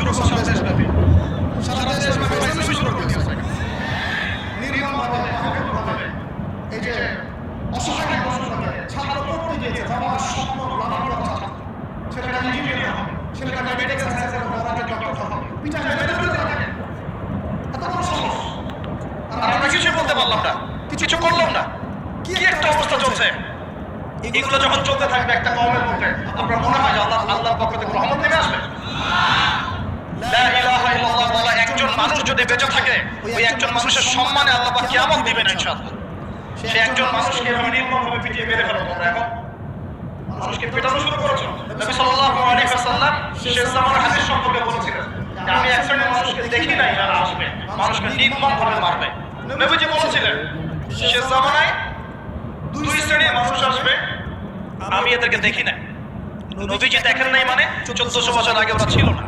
করছে সারা দেশব্যাপী, সারা দেশব্যাপী ইসলামী শুরু করে দিয়েছে নির্মমভাবে, অকল্পভাবে। এই যে অসহায় মানুষগুলোকে ছাত্র পড়তে গিয়েছে, আমার স্বপ্ন লালন করা ছাত্র, ছেলেটা ইঞ্জিনিয়ার হবে, ছেলেটা মেডিকেল সায়েন্সের পড়াকে ডক্টর হবে, পিতা মেরে দিতে থাকে। এত বড় সাহস, আর আমরা কিছু বলতে পারলাম না, কিছু করলাম না। কি একটা অবস্থা চলছে। এগুলো যখন চলতে থাকবে একটা কওমের মধ্যে, আপনার মনে হয় যে আল্লাহর পক্ষ থেকে রহমত নেমে আসবে? লা ইলাহা ইল্লাল্লাহ বলা একজন মানুষ যদি বেঁচে থাকে, ওই একজন মানুষের সম্মানে আল্লাহ পাক কিয়ামত দিবেন ইনশাআল্লাহ। সে একজন মানুষকে এভাবে নির্মমভাবে পিটিয়ে মেরে ফেলো তোমরা। এখন মানুষকে পেটানো শুরু করেছো। নবী সাল্লাল্লাহু আলাইহি ওয়াসাল্লাম শেষ জামানার হাদিস সম্পর্কে বলেছিলেন যে আমি এক শ্রেণীর মানুষকে দেখি নাই যারা আসবে মানুষকে নির্মমভাবে মারবে। নবীজি বলেছিলেন শেষ জামানায় দুই শ্রেণীর মানুষ আসবে, আমি এদেরকে দেখি নাই। নবীজি দেখেন নাই মানে 1400 বছর আগে ওরা ছিল না।